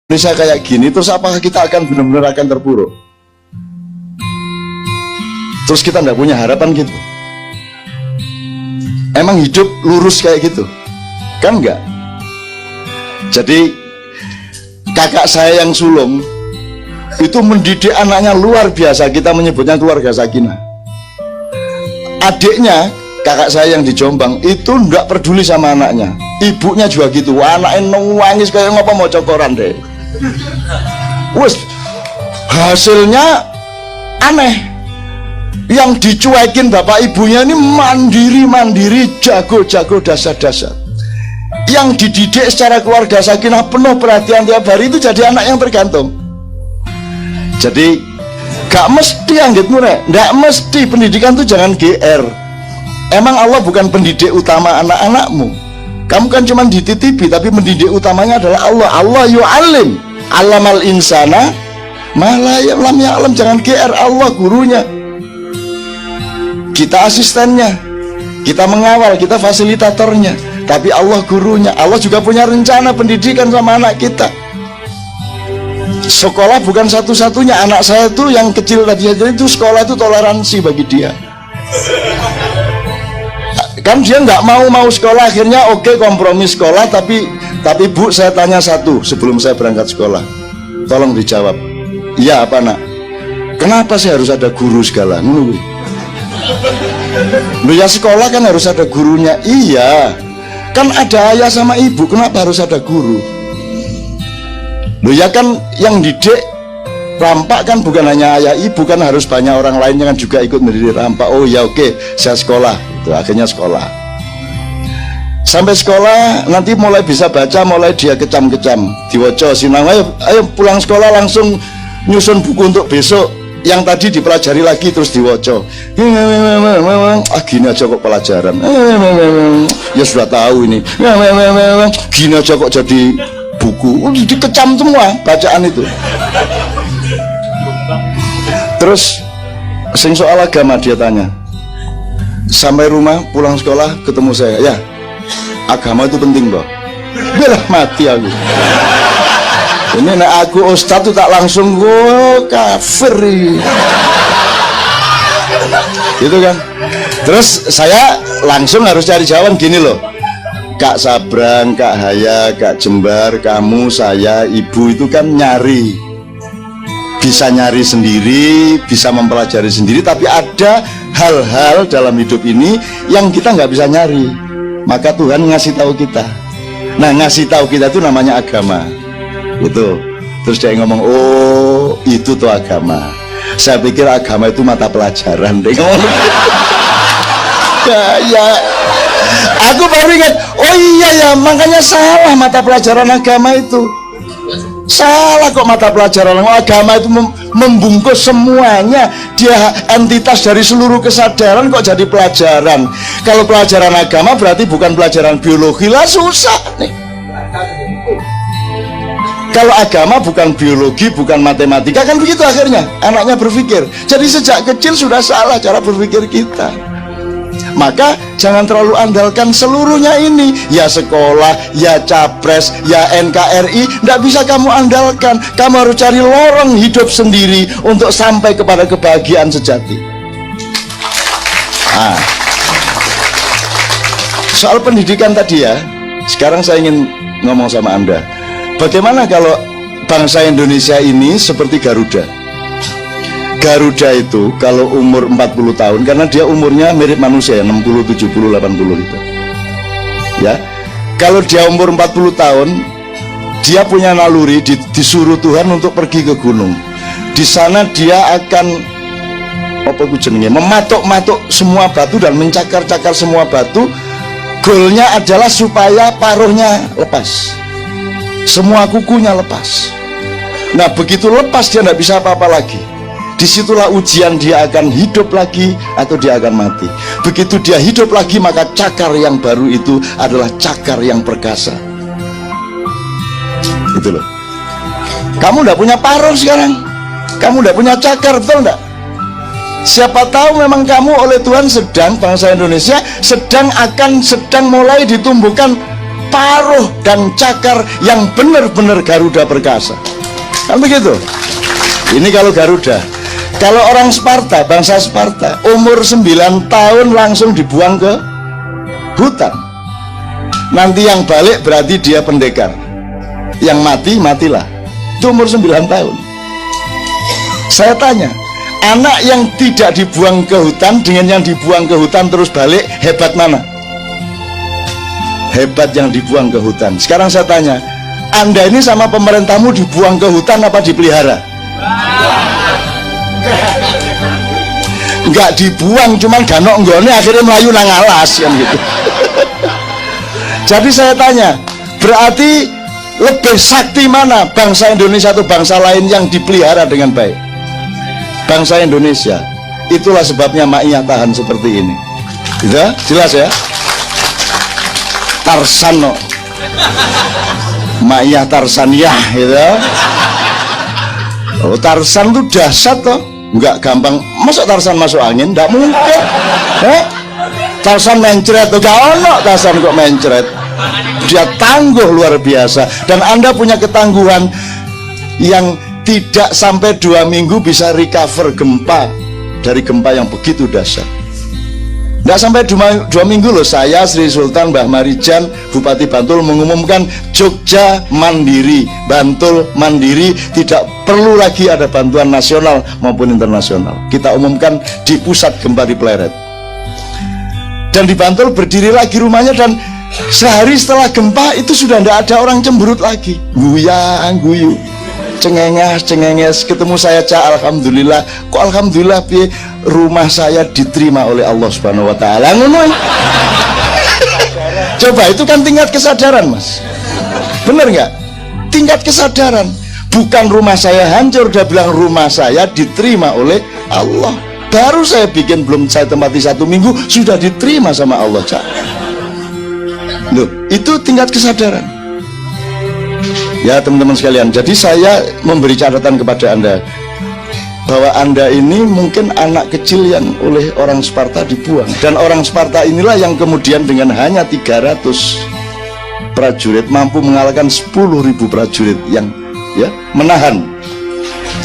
Indonesia kayak gini, terus apakah kita akan benar-benar akan terpuruk? Terus kita nggak punya harapan gitu? Emang hidup lurus kayak gitu? Kan enggak? Jadi kakak saya yang sulung itu mendidik anaknya luar biasa. Kita menyebutnya keluarga sakinah. Adiknya, kakak saya yang di Jombang itu nggak peduli sama anaknya. Ibunya juga gitu. Anaknya nangis kayak ngapa mau cokoran deh. Wes hasilnya aneh. Yang dicuekin bapak ibunya ini mandiri, jago, dasar. Yang dididik secara keluarga sakinah penuh perhatian tiap hari itu jadi anak yang tergantung. Jadi gak mesti anggitmu rek, gak mesti pendidikan itu jangan GR. Emang Allah bukan pendidik utama anak-anakmu. Kamu kan cuma dititipi, tapi pendidik utamanya adalah Allah. Allah yu'alim, alamal insana malah lam ya'lam. Jangan GR, Allah gurunya, kita asistennya, kita mengawal, kita fasilitatornya, tapi Allah gurunya. Allah juga punya rencana pendidikan sama anak kita. Sekolah bukan satu-satunya. Anak saya tuh yang kecil tadi aja itu sekolah itu toleransi bagi dia. Kan dia nggak mau sekolah, akhirnya oke, kompromi sekolah. Tapi Bu, saya tanya satu sebelum saya berangkat sekolah, tolong dijawab. Iya apa nak? Kenapa sih harus ada guru segala? Loh ya sekolah kan harus ada gurunya. Iya, kan ada ayah sama ibu, kenapa harus ada guru? Loh ya kan yang didik rampak kan bukan hanya ayah ibu, kan harus banyak orang lain yang juga ikut mendidik rampak. Oh ya oke, saya sekolah. Itu akhirnya sekolah. Sampai sekolah nanti mulai bisa baca, mulai dia kecam-kecam diwoco sinang. Ayo pulang sekolah langsung nyusun buku untuk besok. Yang tadi dipelajari lagi terus diwoco. Gini aja kok pelajaran. Ya sudah tahu ini. Gini aja kok jadi buku. Dikecam semua bacaan itu. Terus sing soal agama dia tanya. Sampai rumah pulang sekolah ketemu saya. Ya, agama itu penting toh. Belah mati aku. Ini nek aku ustadz tuh tak langsung kafir gitu kan. Terus saya langsung harus cari jawaban gini loh. Kak Sabrang, Kak Haya, Kak Jembar, kamu, saya, ibu itu kan nyari. Bisa nyari sendiri, bisa mempelajari sendiri. Tapi ada hal-hal dalam hidup ini yang kita nggak bisa nyari. Maka Tuhan ngasih tahu kita. Nah, ngasih tahu kita itu namanya agama. Itu terus dia ngomong, oh itu tuh agama. Saya pikir agama itu mata pelajaran deh. Ya aku baru ingat, oh iya ya, makanya salah mata pelajaran agama itu. Salah kok mata pelajaran agama itu membungkus semuanya. Dia entitas dari seluruh kesadaran kok jadi pelajaran. Kalau pelajaran agama berarti bukan pelajaran biologi lah, susah nih. Kalau agama bukan biologi, bukan matematika, kan begitu akhirnya anaknya berpikir. Jadi sejak kecil sudah salah cara berpikir kita. Maka jangan terlalu andalkan seluruhnya ini. Ya sekolah, ya capres, ya NKRI, tidak bisa kamu andalkan. Kamu harus cari lorong hidup sendiri untuk sampai kepada kebahagiaan sejati. Nah, soal pendidikan tadi ya, sekarang saya ingin ngomong sama Anda. Bagaimana kalau bangsa Indonesia ini seperti Garuda? Garuda itu kalau umur 40 tahun, karena dia umurnya mirip manusia ya, 60, 70, 80 gitu. Ya, kalau dia umur 40 tahun, dia punya naluri, disuruh Tuhan untuk pergi ke gunung. Di sana dia akan apa itu jenenge, mematuk-matuk semua batu dan mencakar-cakar semua batu. Goalnya adalah supaya paruhnya lepas, semua kukunya lepas. Nah begitu lepas dia tidak bisa apa-apa lagi. Disitulah ujian, dia akan hidup lagi atau dia akan mati. Begitu dia hidup lagi, maka cakar yang baru itu adalah cakar yang perkasa. Itu loh. Kamu tidak punya paruh sekarang, kamu tidak punya cakar, betul tidak? Siapa tahu memang kamu oleh Tuhan sedang, bangsa Indonesia sedang mulai ditumbuhkan paruh dan cakar yang benar-benar Garuda perkasa. Kan begitu. Ini kalau Garuda. Kalau orang Sparta, bangsa Sparta, umur 9 tahun langsung dibuang ke hutan. Nanti yang balik berarti dia pendekar. Yang mati, matilah. Itu umur 9 tahun. Saya tanya, anak yang tidak dibuang ke hutan dengan yang dibuang ke hutan terus balik, hebat mana? Hebat yang dibuang ke hutan. Sekarang saya tanya, Anda ini sama pemerintahmu dibuang ke hutan apa dipelihara? Enggak dibuang, cuman ganok nggone akhirnya melayu nang alas kan gitu. Jadi saya tanya, berarti lebih sakti mana bangsa Indonesia atau bangsa lain yang dipelihara dengan baik? Bangsa Indonesia. Itulah sebabnya Ma'iyah tahan seperti ini. Gitu? Jelas ya? Tarsan no. Ma'iyah Tarsaniyah gitu. Oh, Tarsan tuh dahsyat toh. Enggak gampang. Masa Tarsan masuk angin? Enggak mungkin. Tarsan mencret tuh. Gak ono Tarsan kok mencret. Dia tangguh luar biasa. Dan Anda punya ketangguhan yang tidak sampai 2 minggu bisa recover gempa. Dari gempa yang begitu dahsyat. Tidak sampai 2 minggu loh, saya Sri Sultan Mbah Marijan Bupati Bantul mengumumkan Jogja mandiri, Bantul mandiri, tidak perlu lagi ada bantuan nasional maupun internasional. Kita umumkan di pusat gempa di Pleret. Dan di Bantul berdiri lagi rumahnya, dan sehari setelah gempa itu sudah tidak ada orang cemberut lagi. Guyang guyu, cengenges, ketemu saya Cak, alhamdulillah. Kok alhamdulillah pi, rumah saya diterima oleh Allah Subhanahu wa taala. Ngono. Coba itu kan tingkat kesadaran, Mas. Bener nggak? Tingkat kesadaran. Bukan rumah saya hancur, dia bilang rumah saya diterima oleh Allah. Baru saya bikin, belum saya tempati 1 minggu sudah diterima sama Allah, Cak. Loh, itu tingkat kesadaran. Ya teman-teman sekalian, jadi saya memberi catatan kepada Anda bahwa Anda ini mungkin anak kecil yang oleh orang Sparta dibuang. Dan orang Sparta inilah yang kemudian dengan hanya 300 prajurit mampu mengalahkan 10.000 prajurit yang ya menahan.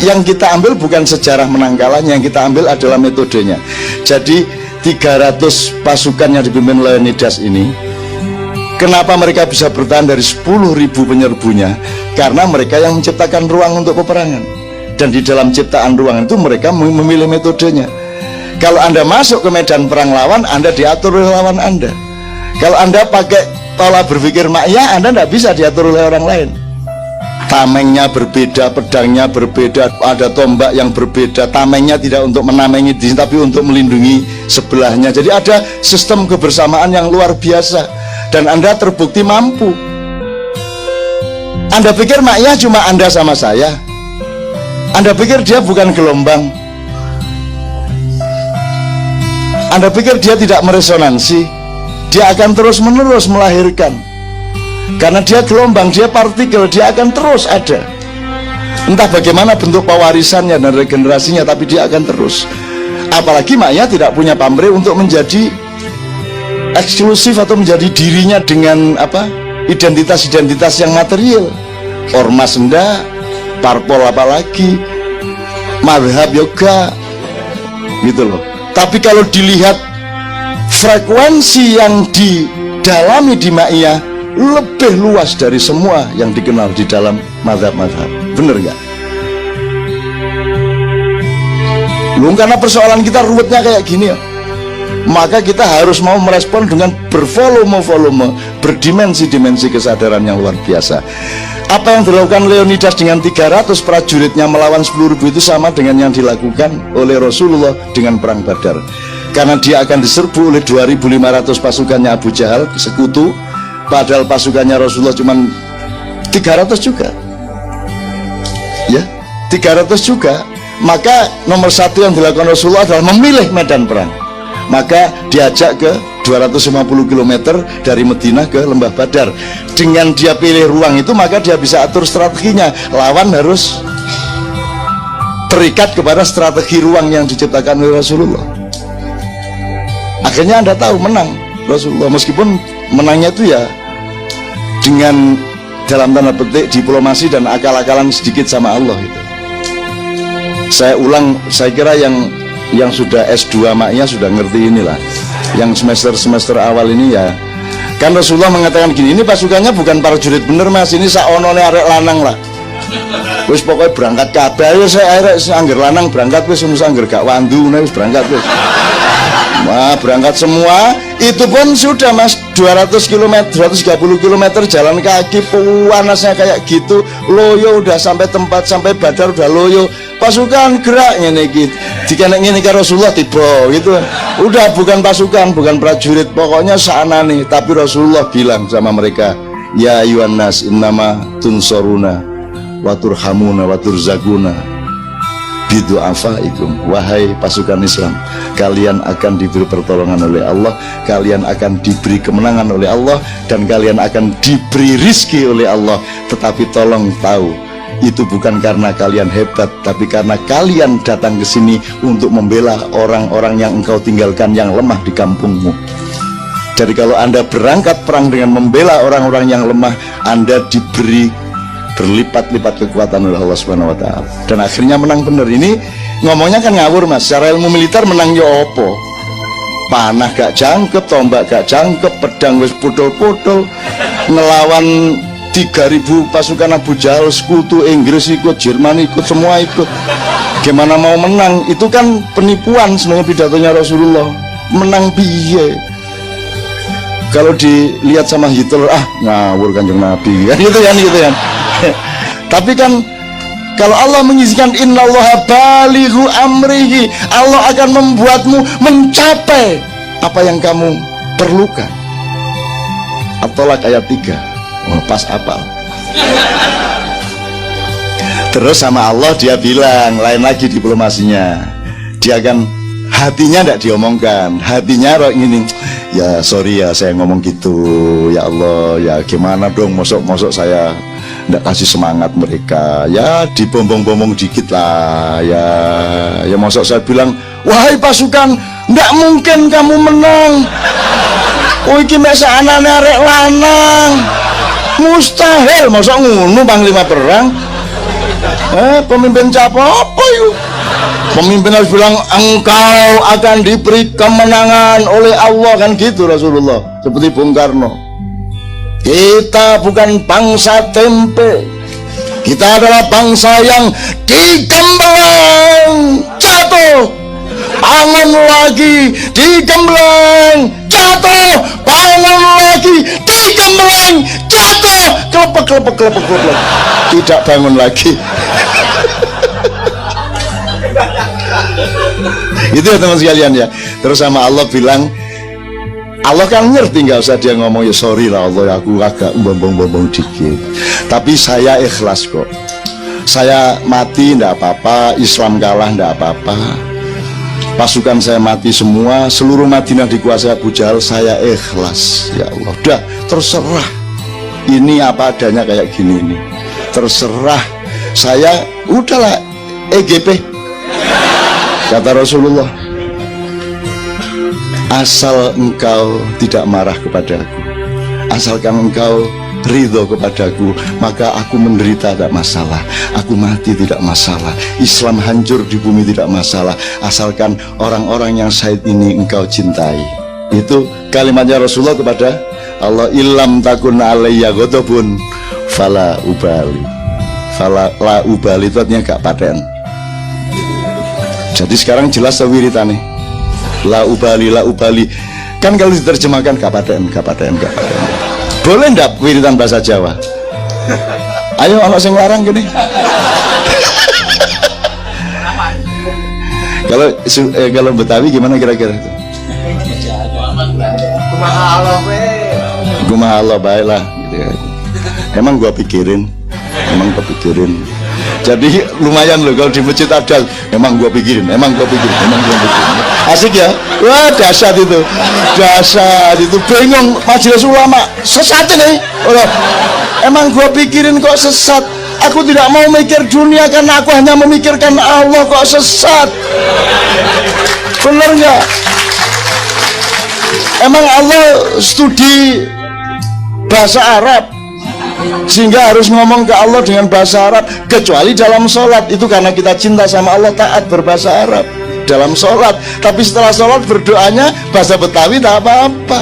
Yang kita ambil bukan sejarah menang kalahnya, yang kita ambil adalah metodenya. Jadi 300 pasukan yang dipimpin Leonidas ini, kenapa mereka bisa bertahan dari 10.000 penyerbunya? Karena mereka yang menciptakan ruang untuk peperangan. Dan di dalam ciptaan ruang itu mereka memilih metodenya. Kalau Anda masuk ke medan perang lawan, Anda diatur oleh lawan Anda. Kalau Anda pakai pola berpikir Ma'iyah, Anda tidak bisa diatur oleh orang lain. Tamengnya berbeda, pedangnya berbeda, ada tombak yang berbeda. Tamengnya tidak untuk menamengi diri, tapi untuk melindungi sebelahnya. Jadi ada sistem kebersamaan yang luar biasa. Dan Anda terbukti mampu. Anda pikir Ma'iyah cuma Anda sama saya? Anda pikir dia bukan gelombang? Anda pikir dia tidak meresonansi? Dia akan terus-menerus melahirkan. Karena dia gelombang, dia partikel, dia akan terus ada. Entah bagaimana bentuk pewarisannya dan regenerasinya, tapi dia akan terus. Apalagi Ma'iyah tidak punya pamrih untuk menjadi eksklusif atau menjadi dirinya dengan apa? Identitas-identitas yang material. Ormas enggak, parpol apalagi, madhab yoga, gitu loh. Tapi kalau dilihat frekuensi yang didalami di Ma'iyah lebih luas dari semua yang dikenal di dalam madhab-madhab. Bener nggak? Belum, karena persoalan kita ruwetnya kayak gini ya. Maka kita harus mau merespon dengan bervolume-volume, berdimensi-dimensi kesadaran yang luar biasa. Apa yang dilakukan Leonidas dengan 300 prajuritnya melawan 10.000 itu sama dengan yang dilakukan oleh Rasulullah dengan perang Badar. Karena dia akan diserbu oleh 2.500 pasukannya Abu Jahal, sekutu, padahal pasukannya Rasulullah cuma 300 juga. Ya, 300 juga. Maka nomor 1 yang dilakukan Rasulullah adalah memilih medan perang. Maka diajak ke 250 km dari Madinah ke Lembah Badar. Dengan dia pilih ruang itu, maka dia bisa atur strateginya. Lawan harus terikat kepada strategi ruang yang diciptakan oleh Rasulullah. Akhirnya Anda tahu menang Rasulullah, meskipun menangnya itu ya dengan dalam tanda petik diplomasi dan akal-akalan sedikit sama Allah itu. Saya ulang, saya kira yang sudah S2 maknya sudah ngerti inilah. Yang semester awal ini ya. Kan Rasulullah mengatakan gini, ini pasukannya bukan para prajurit bener Mas, ini saonone arek lanang lah. Wis pokoknya berangkat kabeh, ayo saya arek angger lanang berangkat wis angger gak wandu wis berangkat wis. Wah, berangkat semua, itu pun sudah Mas 200 km, 230 km jalan kaki, panasnya kayak gitu, loyo udah sampai tempat, sampai Badar udah loyo, pasukan gerak ngene iki. Dikenek ngene ke Rasulullah tiba gitu. Udah bukan pasukan, bukan prajurit, pokoknya saanane, tapi Rasulullah bilang sama mereka, ya ayyuhan nas innama tunsoruna wa turhamuna wa turzaquna bidu'afaikum. Wahai pasukan Islam, kalian akan diberi pertolongan oleh Allah, kalian akan diberi kemenangan oleh Allah, dan kalian akan diberi rizki oleh Allah. Tetapi tolong tahu, itu bukan karena kalian hebat, tapi karena kalian datang ke sini untuk membela orang-orang yang engkau tinggalkan yang lemah di kampungmu. Jadi kalau Anda berangkat perang dengan membela orang-orang yang lemah, Anda diberi berlipat-lipat kekuatan oleh Allah Subhanahu wa taala. Dan akhirnya menang bener. Ini ngomongnya kan ngawur Mas. Secara ilmu militer menang yo opo? Panah gak jangkep, tombak gak jangkep, pedang wis putol-putol, ngelawan 3.000 pasukan Abu Jahal, sekutu Inggris ikut, Jerman ikut, semua ikut. Gimana mau menang? Itu kan penipuan sebenarnya pidatonya Rasulullah. Menang piye? Kalau dilihat sama Hitler, ngawur Kanjeng Nabi kan gitu kan. Tapi kan kalau Allah mengizinkan, innallaha balighu amrihi, Allah akan membuatmu mencapai apa yang kamu perlukan. At-Tolak ayat 3. Pas apal. Terus sama Allah dia bilang, lain lagi diplomasinya. Dia akan, hatinya tidak diomongkan, hatinya ini, ya sorry ya saya ngomong gitu, ya Allah ya gimana dong, mosok saya nggak kasih semangat mereka, ya dibombong-bombong dikit lah, ya mosok saya bilang, wahai pasukan, nggak mungkin kamu menang, iki mesa anane arek lanang, mustahil, mosok ngono panglima perang. Pemimpin apa yuk? Pemimpin harus bilang, engkau akan diberi kemenangan oleh Allah, kan gitu Rasulullah. Seperti Bung Karno, kita bukan bangsa tempe, kita adalah bangsa yang digembleng jatuh, bangun lagi, digembleng jatuh, bangun lagi, digembleng jatuh, kelepek, tidak bangun lagi. Itu ya teman sekalian ya. Terus sama Allah bilang, Allah kan ngerti, nggak usah dia ngomong, ya sorry lah Allah, aku agak bombong dikit, tapi saya ikhlas kok. Saya mati ndak apa-apa, Islam kalah ndak apa-apa, pasukan saya mati semua, seluruh Madinah dikuasai Abu Jahal, saya ikhlas ya Allah. Udah terserah, ini apa adanya kayak gini ini, terserah saya, udahlah EGP kata Rasulullah. Asal engkau tidak marah kepadaku, asalkan engkau ridho kepadaku, maka aku menderita tidak masalah, aku mati tidak masalah, Islam hancur di bumi tidak masalah, asalkan orang-orang yang syahid ini engkau cintai. Itu kalimatnya Rasulullah kepada Allah. Ilam takun alayya ghadabun fala ubali. Fala la ubali itu artinya gak paten. Jadi sekarang jelas wiritane. La ubali kan kalau diterjemahkan kapaten. Boleh ndak wiritan bahasa Jawa? Ayo anak sing larang gini. Kalau Betawi gimana kira-kira itu? Kumaha Allah baiklah gitu ya. Emang gua pikirin. Jadi lumayan loh kalau di masjid ada, emang gua pikirin. Asik ya? Wah dahsyat itu, bingung majelis ulama, sesat ini. Emang gua pikirin kok sesat. Aku tidak mau mikir dunia karena aku hanya memikirkan Allah, kok sesat. Bener nggak? Emang Allah studi bahasa Arab, sehingga harus ngomong ke Allah dengan bahasa Arab, kecuali dalam sholat. Itu karena kita cinta sama Allah, taat berbahasa Arab dalam sholat. Tapi setelah sholat berdoanya bahasa Betawi tak apa-apa,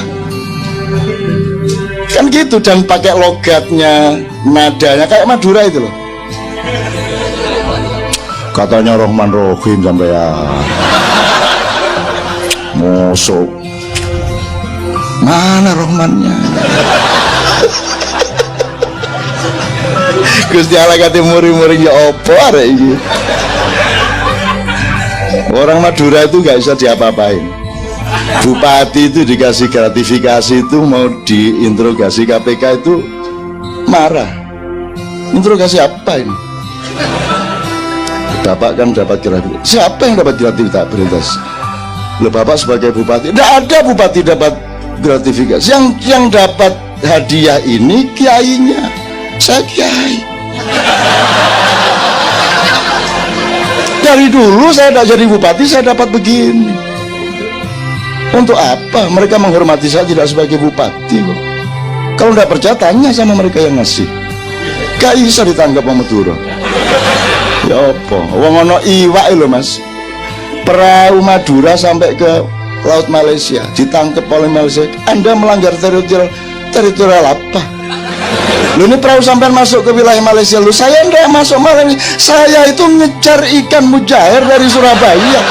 kan gitu. Dan pakai logatnya, nadanya kayak Madura itu loh, katanya Rahman Rohim sampai ya musuh. Mana Rahmannya? Gusti Allah kate muri-muri ya opo arek iki. Orang Madura itu gak bisa diapa-apain. Bupati itu dikasih gratifikasi itu, mau diinterogasi KPK itu marah. Interogasi apa ini? Bapak kan dapat gratifikasi. Siapa yang dapat gratifikasi? Loh, Bapak sebagai bupati. Tidak ada bupati dapat gratifikasi. Yang dapat hadiah ini kiainya. Saya kiai. Dari dulu saya tidak jadi bupati, saya dapat begini. Untuk apa? Mereka menghormati saya tidak sebagai bupati kok. Kalau tidak percaya, tanya sama mereka yang ngasih. Gak bisa ditangkap sama Madura. Ya apa? Wong ono iwak lho Mas. Perahu Madura sampai ke Laut Malaysia, ditangkap oleh Malaysia. Anda melanggar teritorial apa? Lu ini perahu sampai masuk ke wilayah Malaysia. Lu, saya enggak masuk Malaysia. Saya itu ngejar ikan mujair dari Surabaya.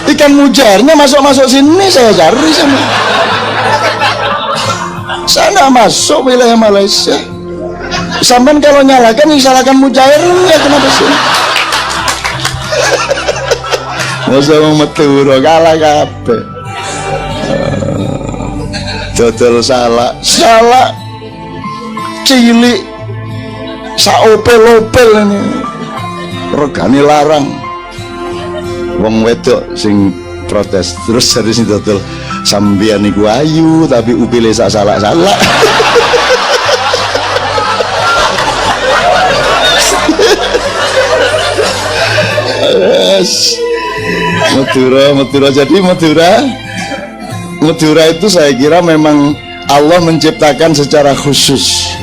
Ikan mujairnya masuk sini, saya cari sama. Saya enggak masuk wilayah Malaysia. Sampai kalau nyalakan, salahkan mujairnya, kenapa sih? Masa mau Madura kalah kabeh. Dodol salah cilik saopel-opel ini regane larang. Wong wedok sing protes terus dari sini dodol sambian niku ayu tapi upile sak salah-salah. Madura jadi Madura itu saya kira memang Allah menciptakan secara khusus.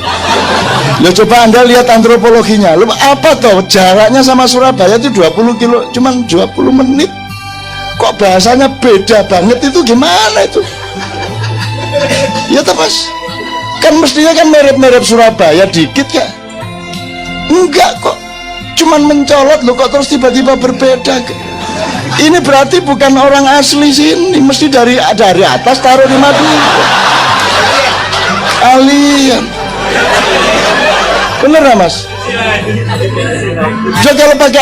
Lo coba Anda lihat antropologinya. Lo apa toh jaraknya sama Surabaya itu 20 kilo, cuman 20 menit. Kok bahasanya beda banget, itu gimana itu? Ya toh Mas, kan mestinya kan mirip-mirip Surabaya dikit ya. Enggak kok, cuman mencolot lo kok terus tiba-tiba berbeda. Ini berarti bukan orang asli sini, mesti dari atas taruh di Madura. Alien. Bener ya Mas? Jadi kalau pakai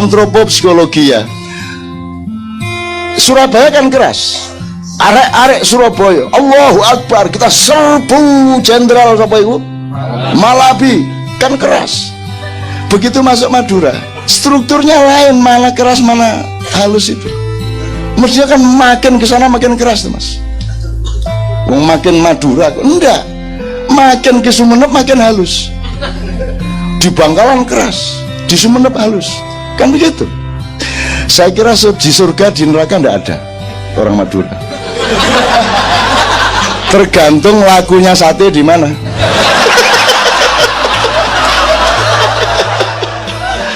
antropopsikologi ya, Surabaya kan keras. Arek-arek Surabaya, Allahu Akbar, kita serbu jenderal apa itu? Malabi, kan keras. Begitu masuk Madura, strukturnya lain, mana keras mana halus itu. Mestinya kan makin kesana makin keras tuh Mas. Makin Madura, enggak. Makin ke Sumenep makin halus. Di Bangkalan keras, di Sumenep halus. Kan begitu. Saya kira di surga, di neraka enggak ada orang Madura. Tergantung lakunya sate di mana.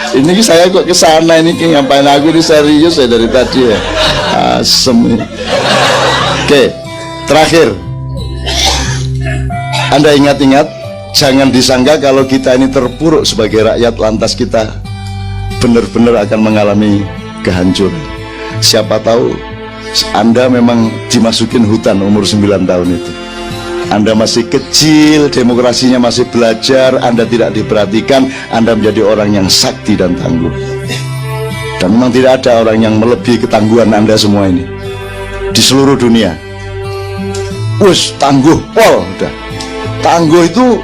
Ini saya kok kesana ini ngapain aku ini serius ya dari tadi ya. Asem ini. Oke, terakhir. Anda ingat-ingat, jangan disangka kalau kita ini terpuruk sebagai rakyat lantas kita benar-benar akan mengalami kehancuran. Siapa tahu Anda memang dimasukin hutan umur 9 tahun itu. Anda masih kecil, demokrasinya masih belajar, Anda tidak diperhatikan, Anda menjadi orang yang sakti dan tangguh. Dan memang tidak ada orang yang melebihi ketangguhan Anda semua ini di seluruh dunia. Tangguh, pol, udah. Tangguh itu